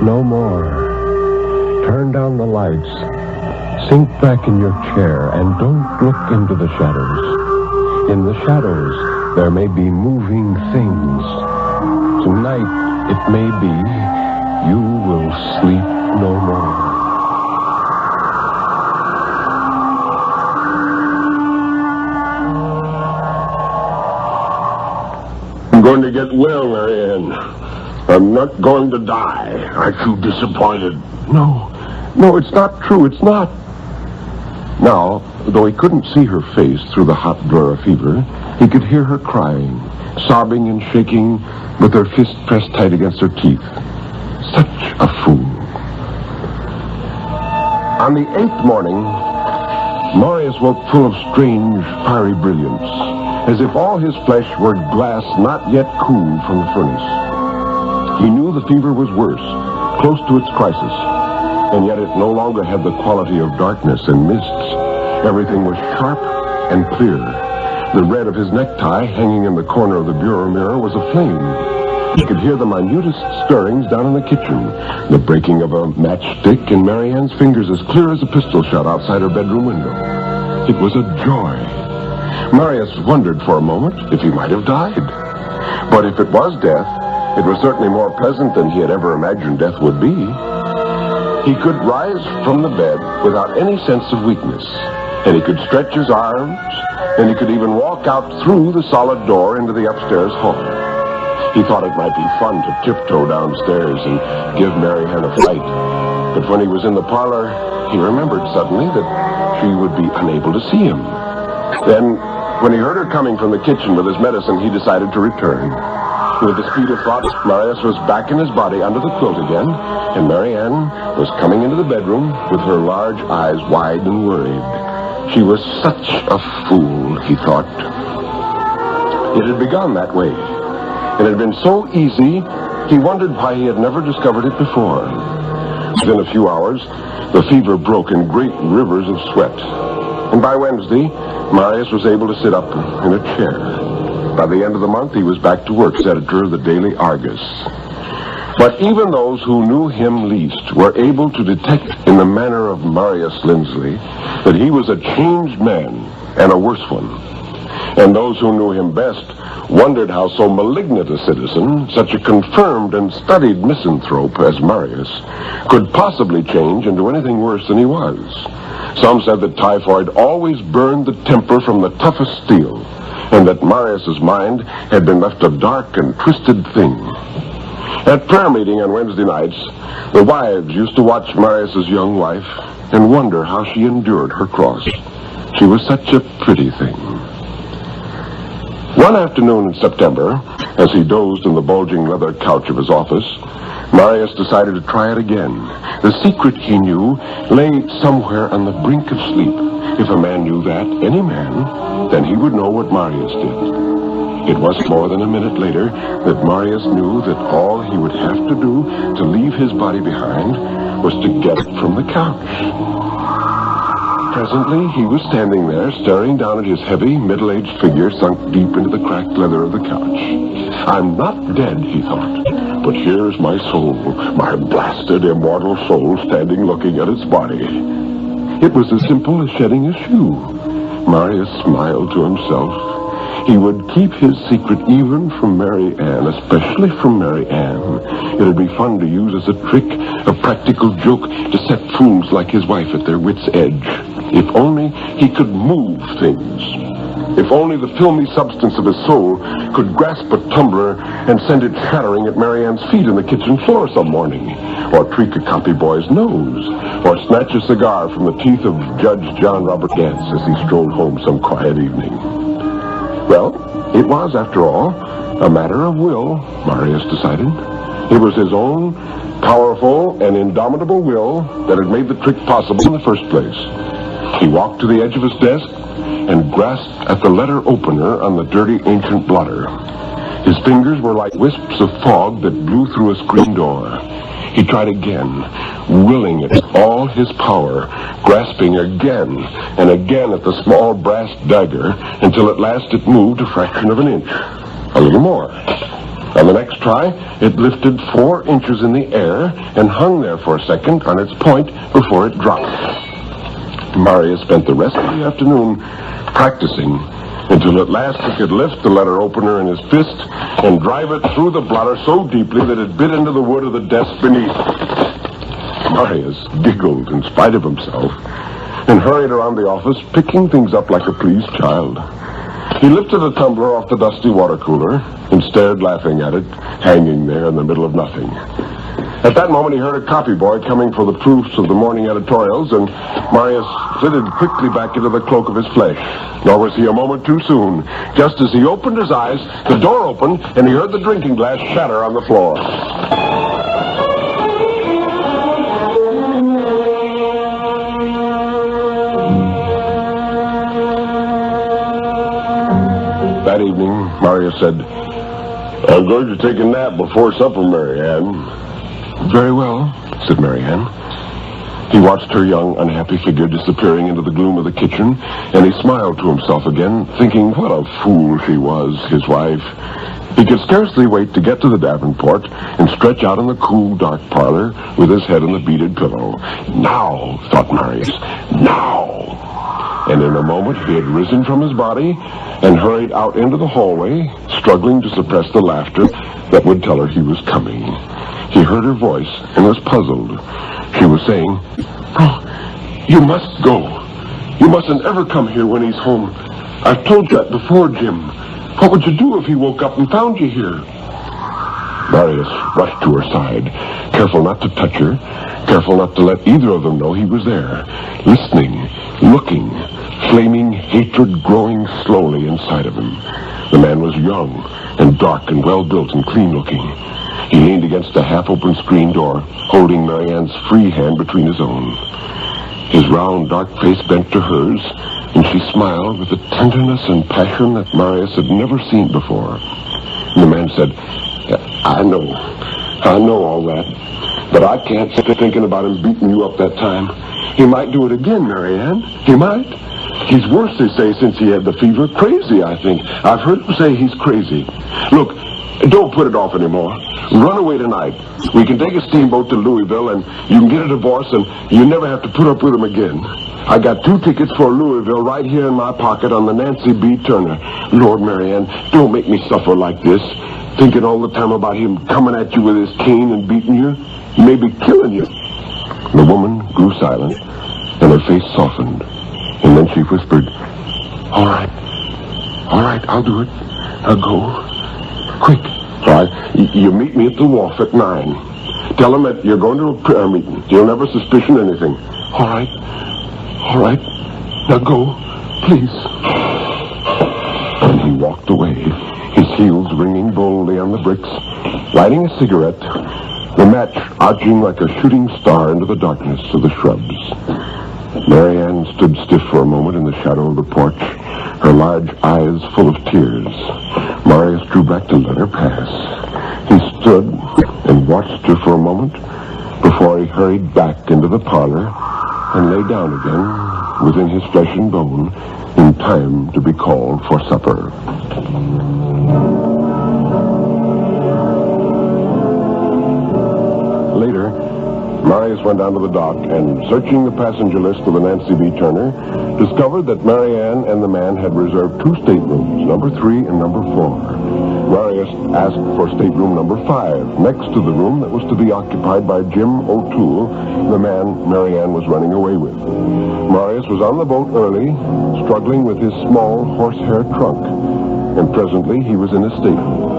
no more. Turn down the lights. Sink back in your chair and don't look into the shadows. In the shadows, there may be moving things. Tonight, it may be, you will sleep no more. I'm going to get well, Marianne. I'm not going to die. Aren't you disappointed? No, it's not true. It's not. Now, though he couldn't see her face through the hot blur of fever, he could hear her crying, sobbing and shaking with her fist pressed tight against her teeth. Such a fool. On the 8th morning, Marius woke full of strange, fiery brilliance, as if all his flesh were glass not yet cooled from the furnace. He knew the fever was worse, close to its crisis, and yet it no longer had the quality of darkness and mists. Everything was sharp and clear. The red of his necktie, hanging in the corner of the bureau mirror, was aflame. He could hear the minutest stirrings down in the kitchen, the breaking of a matchstick in Marianne's fingers as clear as a pistol shot outside her bedroom window. It was a joy. Marius wondered for a moment if he might have died. But if it was death, it was certainly more pleasant than he had ever imagined death would be. He could rise from the bed without any sense of weakness, and he could stretch his arms, and he could even walk out through the solid door into the upstairs hall. He thought it might be fun to tiptoe downstairs and give Marianne a fright. But when he was in the parlor, he remembered suddenly that she would be unable to see him. Then, when he heard her coming from the kitchen with his medicine, he decided to return. With the speed of thought, Marius was back in his body under the quilt again, and Marianne was coming into the bedroom with her large eyes wide and worried. She was such a fool, he thought. It had begun that way. It had been so easy, he wondered why he had never discovered it before. Within a few hours, the fever broke in great rivers of sweat. And by Wednesday, Marius was able to sit up in a chair. By the end of the month, he was back to work as editor of the Daily Argus. But even those who knew him least were able to detect in the manner of Marius Lindsley that he was a changed man and a worse one. And those who knew him best wondered how so malignant a citizen, such a confirmed and studied misanthrope as Marius, could possibly change into anything worse than he was. Some said that typhoid always burned the temper from the toughest steel, and that Marius's mind had been left a dark and twisted thing. At prayer meeting on Wednesday nights, the wives used to watch Marius's young wife and wonder how she endured her cross. She was such a pretty thing. One afternoon in September, as he dozed in the bulging leather couch of his office, Marius decided to try it again. The secret, he knew, lay somewhere on the brink of sleep. If a man knew that, any man, then he would know what Marius did. It wasn't more than a minute later that Marius knew that all he would have to do to leave his body behind was to get up from the couch. Presently, he was standing there, staring down at his heavy, middle-aged figure sunk deep into the cracked leather of the couch. I'm not dead, he thought, but here's my soul, my blasted, immortal soul, standing looking at its body. It was as simple as shedding a shoe. Marius smiled to himself. He would keep his secret even from Mary Ann, especially from Mary Ann. It would be fun to use as a trick, a practical joke, to set fools like his wife at their wits' edge. If only he could move things. If only the filmy substance of his soul could grasp a tumbler and send it shattering at Mary Ann's feet in the kitchen floor some morning, or tweak a copy boy's nose, or snatch a cigar from the teeth of Judge John Robert Gantz as he strolled home some quiet evening. Well, it was, after all, a matter of will, Marius decided. It was his own powerful and indomitable will that had made the trick possible in the first place. He walked to the edge of his desk and grasped at the letter opener on the dirty ancient blotter. His fingers were like wisps of fog that blew through a screen door. He tried again, willing it with all his power, grasping again and again at the small brass dagger until at last it moved a fraction of an inch. A little more. On the next try, it lifted 4 inches in the air and hung there for a second on its point before it dropped. Marius spent the rest of the afternoon practicing until at last he could lift the letter opener in his fist and drive it through the blotter so deeply that it bit into the wood of the desk beneath. Marius giggled in spite of himself and hurried around the office, picking things up like a pleased child. He lifted a tumbler off the dusty water cooler and stared laughing at it, hanging there in the middle of nothing. At that moment, he heard a copy boy coming for the proofs of the morning editorials, and Marius flitted quickly back into the cloak of his flesh. Nor was he a moment too soon. Just as he opened his eyes, the door opened, and he heard the drinking glass shatter on the floor. That evening, Marius said, "I'm going to take a nap before supper, Marianne." "Very well," said Marianne. He watched her young, unhappy figure disappearing into the gloom of the kitchen, and he smiled to himself again, thinking what a fool she was, his wife. He could scarcely wait to get to the Davenport and stretch out in the cool, dark parlor with his head on the beaded pillow. Now, thought Marius, now! And in a moment he had risen from his body and hurried out into the hallway, struggling to suppress the laughter that would tell her he was coming. He heard her voice and was puzzled. She was saying, "Oh, you must go. You mustn't ever come here when he's home. I've told you that before, Jim. What would you do if he woke up and found you here?" Marius rushed to her side, careful not to touch her, careful not to let either of them know he was there, listening, looking, flaming hatred growing slowly inside of him. The man was young and dark and well-built and clean-looking. He leaned against a half-open screen door, holding Marianne's free hand between his own. His round, dark face bent to hers, and she smiled with a tenderness and passion that Marius had never seen before. And the man said, I know all that, but I can't sit thinking about him beating you up that time. He might do it again, Marianne. He might. He's worse, they say, since he had the fever. Crazy, I think. I've heard him say he's crazy. Look, don't put it off anymore. Run away tonight. We can take a steamboat to Louisville, and you can get a divorce, and you never have to put up with him again. I got 2 tickets for Louisville right here in my pocket on the Nancy B. Turner. Lord, Marianne, don't make me suffer like this, thinking all the time about him coming at you with his cane and beating you, maybe killing you. The woman grew silent, and her face softened, and then she whispered, All right, I'll do it. I'll go. Quick. All right, you meet me at the wharf at 9. Tell him that you're going to a prayer meeting. You'll never suspicion anything. All right. Now go, please. And he walked away, his heels ringing boldly on the bricks, lighting a cigarette, the match arching like a shooting star into the darkness of the shrubs. Marianne stood stiff for a moment in the shadow of the porch, her large eyes full of tears. Marius drew back to let her pass. He stood and watched her for a moment before he hurried back into the parlor and lay down again within his flesh and bone in time to be called for supper. Later, Marius went down to the dock and, searching the passenger list of the Nancy B. Turner, discovered that Marianne and the man had reserved 2 staterooms, number 3 and number 4. Marius asked for stateroom number 5, next to the room that was to be occupied by Jim O'Toole, the man Marianne was running away with. Marius was on the boat early, struggling with his small horsehair trunk, and presently he was in his stateroom.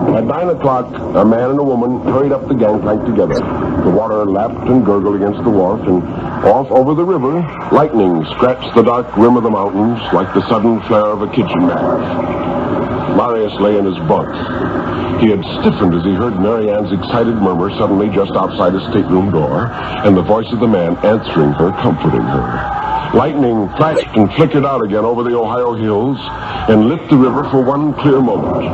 At 9 o'clock, a man and a woman hurried up the gangplank together. The water lapped and gurgled against the wharf, and off over the river, lightning scratched the dark rim of the mountains like the sudden flare of a kitchen match. Marius lay in his bunk. He had stiffened as he heard Marianne's excited murmur suddenly just outside his stateroom door, and the voice of the man answering her, comforting her. Lightning flashed and flickered out again over the Ohio hills and lit the river for one clear moment.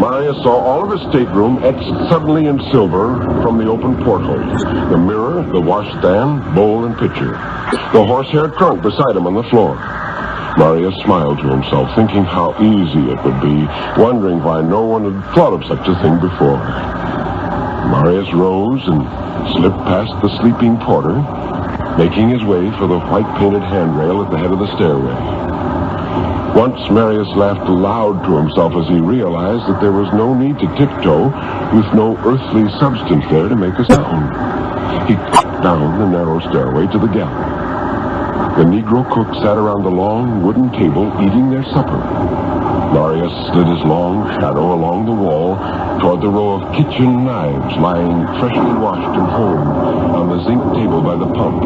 Marius saw all of his stateroom etched suddenly in silver from the open porthole. The mirror, the washstand, bowl, and pitcher. The horsehair trunk beside him on the floor. Marius smiled to himself, thinking how easy it would be, wondering why no one had thought of such a thing before. Marius rose and slipped past the sleeping porter, making his way for the white-painted handrail at the head of the stairway. Once Marius laughed aloud to himself as he realized that there was no need to tiptoe with no earthly substance there to make a sound. He crept down the narrow stairway to the gallery. The Negro cooks sat around the long wooden table eating their supper. Marius slid his long shadow along the wall toward the row of kitchen knives lying freshly washed and honed on the zinc table by the pump.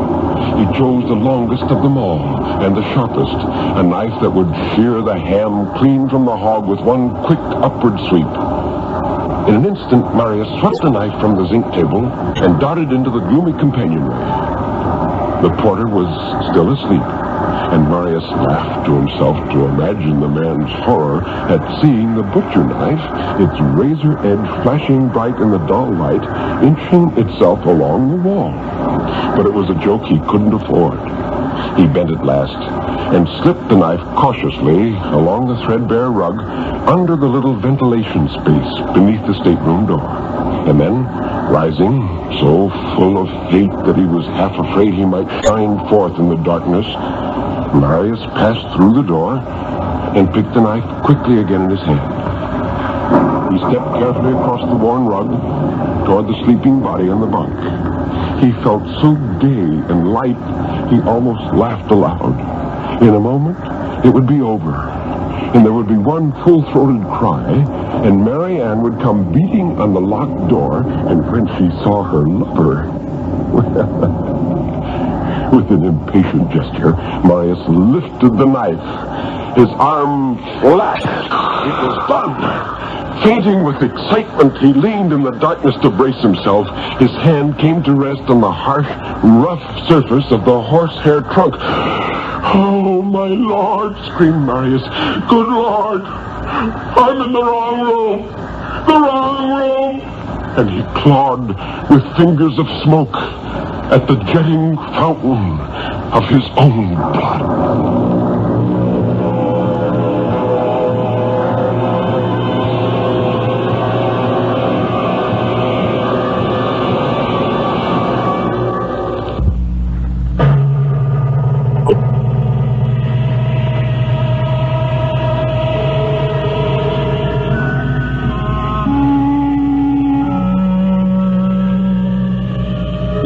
He chose the longest of them all and the sharpest, a knife that would shear the ham clean from the hog with one quick upward sweep. In an instant, Marius swept the knife from the zinc table and darted into the gloomy companionway. The porter was still asleep, and Marius laughed to himself to imagine the man's horror at seeing the butcher knife, its razor edge flashing bright in the dull light, inching itself along the wall. But it was a joke he couldn't afford. He bent at last and slipped the knife cautiously along the threadbare rug under the little ventilation space beneath the stateroom door. And then, rising, so full of hate that he was half afraid he might shine forth in the darkness, Marius passed through the door and picked the knife quickly again in his hand. He stepped carefully across the worn rug toward the sleeping body on the bunk. He felt so gay and light, he almost laughed aloud. In a moment, it would be over, and there would be one full-throated cry, and Mary Ann would come beating on the locked door, and when she saw her lover... With an impatient gesture, Marius lifted the knife. His arm flashed. It was done. Fainting with excitement, he leaned in the darkness to brace himself. His hand came to rest on the harsh, rough surface of the horsehair trunk. "Oh, my Lord!" screamed Marius. "Good Lord! I'm in the wrong room! The wrong room!" And he clawed with fingers of smoke at the jetting fountain of his own blood.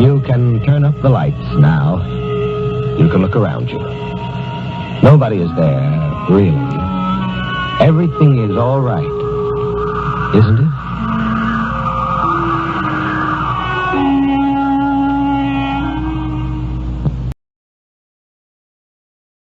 You can turn up the lights now. You can look around you. Nobody is there, really. Everything is all right, isn't it?